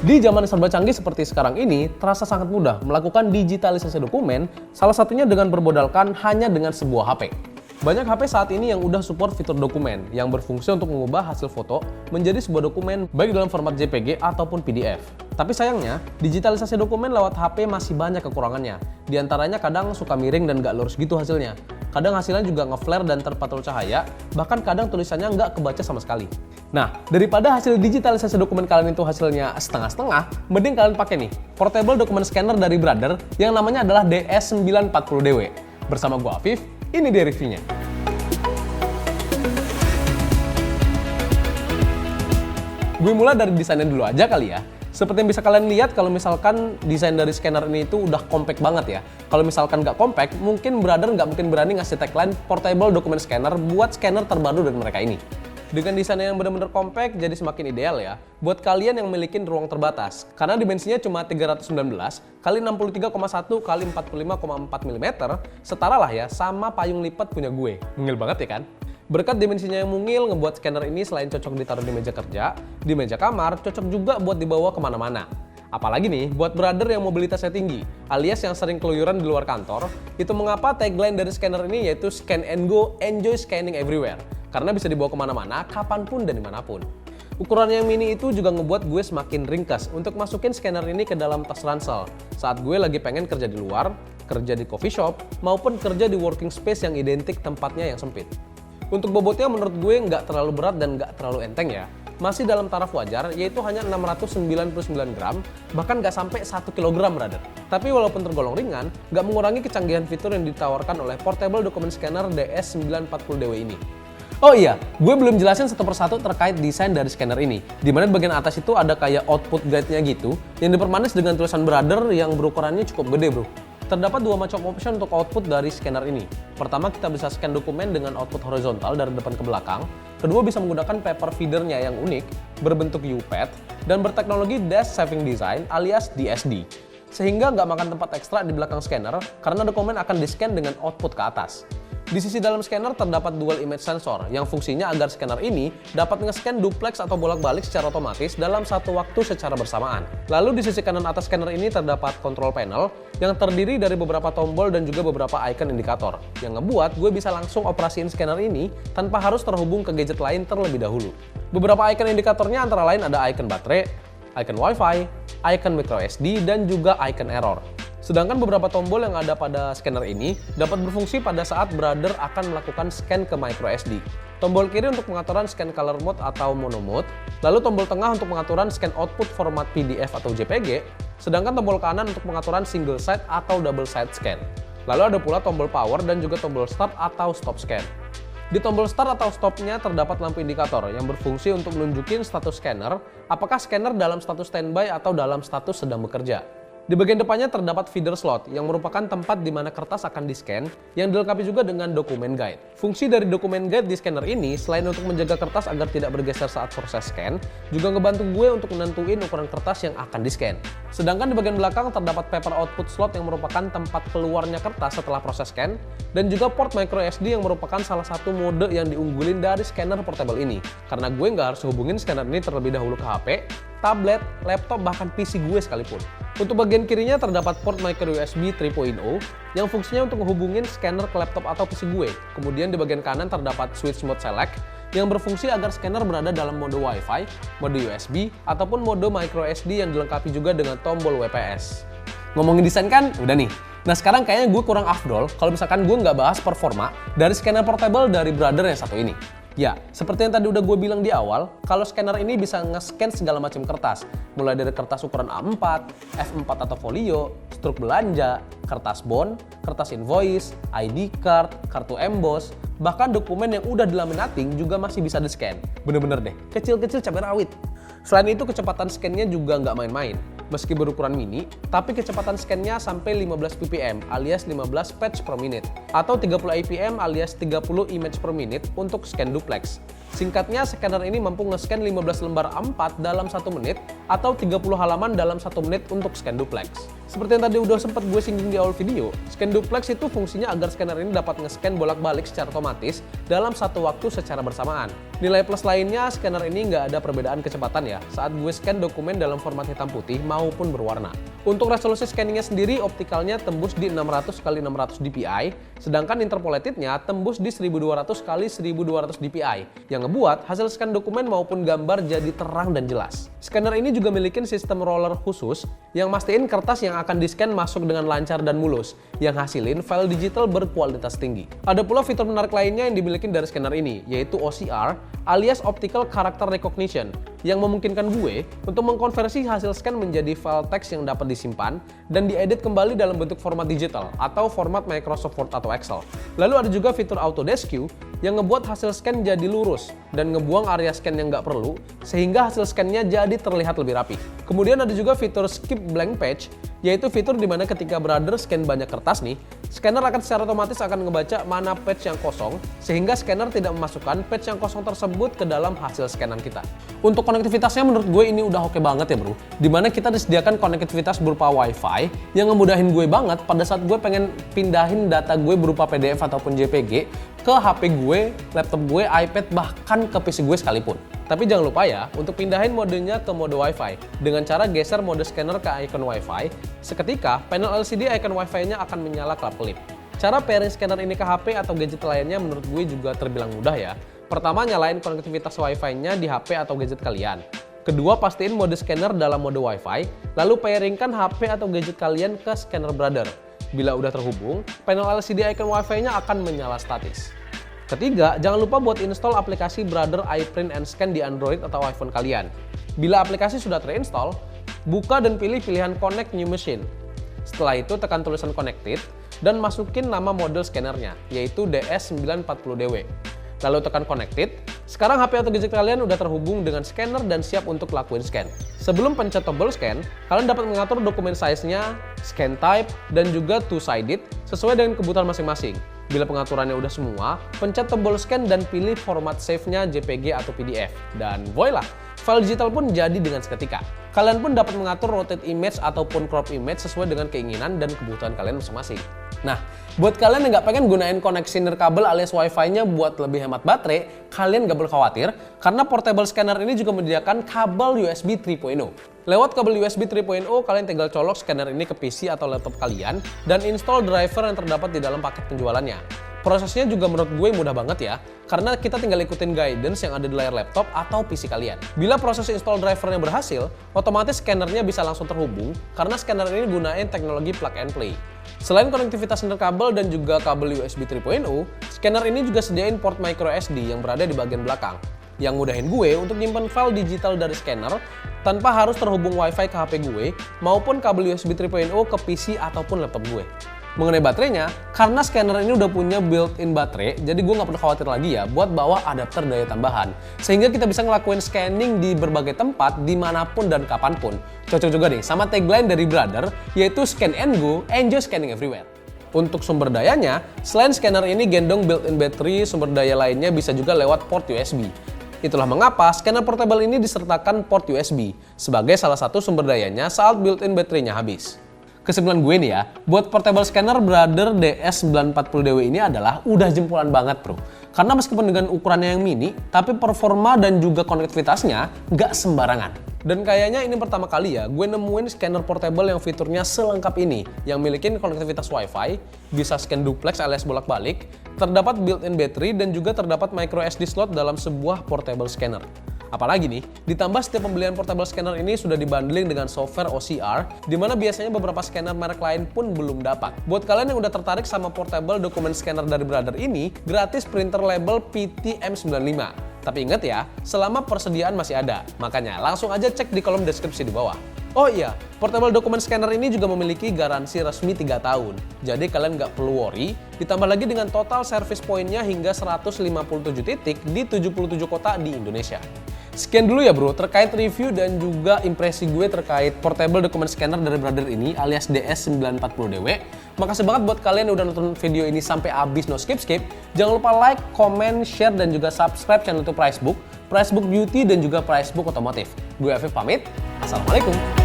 Di zaman serba canggih seperti sekarang ini, terasa sangat mudah melakukan digitalisasi dokumen, salah satunya dengan bermodalkan hanya dengan sebuah HP. Banyak HP saat ini yang udah support fitur dokumen, yang berfungsi untuk mengubah hasil foto menjadi sebuah dokumen baik dalam format JPG ataupun PDF. Tapi sayangnya, digitalisasi dokumen lewat HP masih banyak kekurangannya. Di antaranya kadang suka miring dan gak lurus gitu hasilnya. Kadang hasilnya juga nge-flare dan terpatul cahaya, bahkan kadang tulisannya nggak kebaca sama sekali. Nah, daripada hasil digitalisasi dokumen kalian itu hasilnya setengah-setengah, mending kalian pakai nih, portable document scanner dari Brother yang namanya adalah DS940DW. Bersama gua Afif, ini dia reviewnya. Gue mulai dari desainnya dulu aja kali ya. Seperti yang bisa kalian lihat, kalau misalkan desain dari scanner ini itu udah compact banget ya. Kalau misalkan nggak compact, mungkin Brother nggak mungkin berani ngasih tagline portable document scanner buat scanner terbaru dari mereka ini. Dengan desain yang benar-benar compact, jadi semakin ideal ya buat kalian yang memiliki ruang terbatas. Karena dimensinya cuma 319 x 63,1 x 45,4 mm, setara lah ya sama payung lipat punya gue. Mungil banget ya kan? Berkat dimensinya yang mungil, ngebuat scanner ini selain cocok ditaruh di meja kerja, di meja kamar, cocok juga buat dibawa kemana-mana. Apalagi nih, buat Brother yang mobilitasnya tinggi, alias yang sering keluyuran di luar kantor, itu mengapa tagline dari scanner ini yaitu Scan and Go, Enjoy Scanning Everywhere. Karena bisa dibawa kemana-mana, kapanpun dan dimanapun. Ukurannya yang mini itu juga ngebuat gue semakin ringkas untuk masukin scanner ini ke dalam tas ransel saat gue lagi pengen kerja di luar, kerja di coffee shop, maupun kerja di working space yang identik tempatnya yang sempit. Untuk bobotnya menurut gue nggak terlalu berat dan nggak terlalu enteng ya. Masih dalam taraf wajar, yaitu hanya 699 gram, bahkan nggak sampai 1 kg Brother. Tapi walaupun tergolong ringan, nggak mengurangi kecanggihan fitur yang ditawarkan oleh Portable Document Scanner DS940DW ini. Oh iya, gue belum jelasin satu persatu terkait desain dari scanner ini. Dimana di bagian atas itu ada kayak output guide-nya gitu, yang dipermanis dengan tulisan Brother yang berukurannya cukup gede bro. Terdapat dua macam option untuk output dari scanner ini. Pertama, kita bisa scan dokumen dengan output horizontal dari depan ke belakang. Kedua, bisa menggunakan paper feedernya yang unik, berbentuk U-pad, dan berteknologi Dash Saving Design alias DSD. Sehingga nggak makan tempat ekstra di belakang scanner, karena dokumen akan di-scan dengan output ke atas. Di sisi dalam scanner terdapat dual image sensor yang fungsinya agar scanner ini dapat nge-scan duplex atau bolak-balik secara otomatis dalam satu waktu secara bersamaan. Lalu di sisi kanan atas scanner ini terdapat control panel yang terdiri dari beberapa tombol dan juga beberapa icon indikator yang ngebuat gue bisa langsung operasiin scanner ini tanpa harus terhubung ke gadget lain terlebih dahulu. Beberapa icon indikatornya antara lain ada icon baterai, icon wifi, icon microSD, dan juga icon error. Sedangkan beberapa tombol yang ada pada scanner ini dapat berfungsi pada saat Brother akan melakukan scan ke microSD. Tombol kiri untuk pengaturan scan color mode atau mono mode, lalu tombol tengah untuk pengaturan scan output format PDF atau JPG, sedangkan tombol kanan untuk pengaturan single side atau double side scan. Lalu ada pula tombol power dan juga tombol start atau stop scan. Di tombol start atau stopnya terdapat lampu indikator yang berfungsi untuk menunjukin status scanner, apakah scanner dalam status standby atau dalam status sedang bekerja. Di bagian depannya terdapat feeder slot yang merupakan tempat di mana kertas akan di-scan yang dilengkapi juga dengan dokumen guide. Fungsi dari dokumen guide di scanner ini selain untuk menjaga kertas agar tidak bergeser saat proses scan, juga ngebantu gue untuk menentuin ukuran kertas yang akan di-scan. Sedangkan di bagian belakang terdapat paper output slot yang merupakan tempat keluarnya kertas setelah proses scan, dan juga port microSD yang merupakan salah satu mode yang diunggulin dari scanner portable ini. Karena gue nggak harus hubungin scanner ini terlebih dahulu ke HP, tablet, laptop, bahkan PC gue sekalipun. Untuk bagian kirinya terdapat port micro USB 3.0 yang fungsinya untuk menghubungin scanner ke laptop atau PC gue. Kemudian di bagian kanan terdapat switch mode select yang berfungsi agar scanner berada dalam mode Wi-Fi, mode USB, ataupun mode micro SD yang dilengkapi juga dengan tombol WPS. Ngomongin desain kan? Udah nih. Nah sekarang kayaknya gue kurang afdol kalau misalkan gue nggak bahas performa dari scanner portable dari Brother yang satu ini. Ya, seperti yang tadi udah gue bilang di awal, kalau scanner ini bisa nge-scan segala macam kertas, mulai dari kertas ukuran A4, F4 atau folio, struk belanja, kertas bond, kertas invoice, ID card, kartu emboss, bahkan dokumen yang udah dilaminating juga masih bisa di-scan. Bener-bener deh, kecil-kecil cabai rawit. Selain itu kecepatan scan-nya juga nggak main-main. Meski berukuran mini, tapi kecepatan scan-nya sampai 15 ppm alias 15 patch per minute atau 30 APM alias 30 image per minute untuk scan duplex. Singkatnya, scanner ini mampu nge-scan 15 lembar A4 dalam 1 menit atau 30 halaman dalam 1 menit untuk scan duplex. Seperti yang tadi udah sempat gue singgung di awal video, scan duplex itu fungsinya agar scanner ini dapat nge-scan bolak-balik secara otomatis dalam satu waktu secara bersamaan. Nilai plus lainnya, scanner ini nggak ada perbedaan kecepatan ya saat gue scan dokumen dalam format hitam putih maupun berwarna. Untuk resolusi scanningnya sendiri, optikalnya tembus di 600 x 600 dpi, sedangkan interpolatednya tembus di 1200 x 1200 dpi, yang ngebuat hasil scan dokumen maupun gambar jadi terang dan jelas. Scanner ini juga milikin sistem roller khusus yang mastiin kertas yang akan di-scan masuk dengan lancar dan mulus, yang hasilin file digital berkualitas tinggi. Ada pula fitur menarik lainnya yang dimiliki dari scanner ini, yaitu OCR alias Optical Character Recognition, yang memungkinkan gue untuk mengkonversi hasil scan menjadi file teks yang dapat disimpan dan diedit kembali dalam bentuk format digital atau format Microsoft Word atau Excel. Lalu ada juga fitur Auto Rescue yang ngebuat hasil scan jadi lurus dan ngebuang area scan yang nggak perlu sehingga hasil scan-nya jadi terlihat lebih rapi. Kemudian ada juga fitur Skip Blank Page, yaitu fitur dimana ketika brother scan banyak kertas nih, scanner akan secara otomatis akan ngebaca mana page yang kosong sehingga scanner tidak memasukkan page yang kosong tersebut ke dalam hasil scanan kita. Untuk konektivitasnya menurut gue ini udah oke banget ya bro, dimana kita disediakan konektivitas berupa wifi yang ngemudahin gue banget pada saat gue pengen pindahin data gue berupa PDF ataupun JPG ke HP gue, laptop gue, iPad, bahkan ke PC gue sekalipun. Tapi jangan lupa ya, untuk pindahin modenya ke mode Wi-Fi. Dengan cara geser mode scanner ke icon Wi-Fi, seketika panel LCD icon Wi-Fi-nya akan menyala kelap-kelip. Cara pairing scanner ini ke HP atau gadget lainnya menurut gue juga terbilang mudah ya. Pertama, nyalain konektivitas Wi-Fi-nya di HP atau gadget kalian. Kedua, pastiin mode scanner dalam mode Wi-Fi, lalu pairingkan HP atau gadget kalian ke scanner brother. Bila udah terhubung, panel LCD icon Wi-Fi-nya akan menyala statis. Ketiga, jangan lupa buat install aplikasi Brother iPrint and Scan di Android atau iPhone kalian. Bila aplikasi sudah terinstall, buka dan pilih pilihan Connect New Machine. Setelah itu, tekan tulisan Connected dan masukin nama model scannernya, yaitu DS940DW. Lalu tekan Connected. Sekarang HP atau gadget kalian udah terhubung dengan scanner dan siap untuk lakuin scan. Sebelum pencet tombol scan, kalian dapat mengatur dokumen size-nya, scan type, dan juga two-sided sesuai dengan kebutuhan masing-masing. Bila pengaturannya udah semua, pencet tombol scan dan pilih format save-nya JPG atau PDF. Dan voila, file digital pun jadi dengan seketika. Kalian pun dapat mengatur rotate image ataupun crop image sesuai dengan keinginan dan kebutuhan kalian masing-masing. Nah, buat kalian yang nggak pengen gunain koneksi nirkabel alias Wi-Fi-nya buat lebih hemat baterai, kalian nggak perlu khawatir karena portable scanner ini juga menyediakan kabel USB 3.0. Lewat kabel USB 3.0, kalian tinggal colok scanner ini ke PC atau laptop kalian dan install driver yang terdapat di dalam paket penjualannya. Prosesnya juga menurut gue mudah banget ya, karena kita tinggal ikutin guidance yang ada di layar laptop atau PC kalian. Bila proses install drivernya berhasil, otomatis scannernya bisa langsung terhubung karena scanner ini gunain teknologi plug and play. Selain konektivitas nirkabel dan juga kabel USB 3.0, scanner ini juga sediain port microSD yang berada di bagian belakang, yang mudahin gue untuk nyimpen file digital dari scanner tanpa harus terhubung Wi-Fi ke HP gue maupun kabel USB 3.0 ke PC ataupun laptop gue. Mengenai baterainya, karena scanner ini udah punya built-in baterai, jadi gue nggak perlu khawatir lagi ya buat bawa adapter daya tambahan. Sehingga kita bisa ngelakuin scanning di berbagai tempat, dimanapun dan kapanpun. Cocok juga nih sama tagline dari Brother, yaitu Scan and Go, enjoy scanning everywhere. Untuk sumber dayanya, selain scanner ini gendong built-in battery, sumber daya lainnya bisa juga lewat port USB. Itulah mengapa scanner portable ini disertakan port USB sebagai salah satu sumber dayanya saat built-in baterainya habis. Kesimpulan gue nih ya, buat portable scanner Brother DS940DW ini adalah udah jempolan banget bro. Karena meskipun dengan ukurannya yang mini, tapi performa dan juga konektivitasnya nggak sembarangan. Dan kayaknya ini pertama kali ya gue nemuin scanner portable yang fiturnya selengkap ini, yang milikin konektivitas Wi-Fi, bisa scan duplex alias bolak-balik, terdapat built-in battery dan juga terdapat micro SD slot dalam sebuah portable scanner. Apalagi nih, ditambah setiap pembelian portable scanner ini sudah dibundling dengan software OCR, di mana biasanya beberapa scanner merek lain pun belum dapat. Buat kalian yang udah tertarik sama portable dokumen scanner dari Brother ini, gratis printer label PTM95. Tapi ingat ya, selama persediaan masih ada, makanya langsung aja cek di kolom deskripsi di bawah. Oh iya, portable dokumen scanner ini juga memiliki garansi resmi 3 tahun. Jadi kalian nggak perlu worry, ditambah lagi dengan total service point-nya hingga 157 titik di 77 kota di Indonesia. Sekian dulu ya bro, terkait review dan juga impresi gue terkait portable dokumen scanner dari Brother ini alias DS940DW. Makasih banget buat kalian yang udah nonton video ini sampai habis, no skip-skip. Jangan lupa like, comment, share, dan juga subscribe channel YouTube Pricebook Beauty, dan juga Pricebook Otomotif. Gue Afif pamit, Assalamualaikum.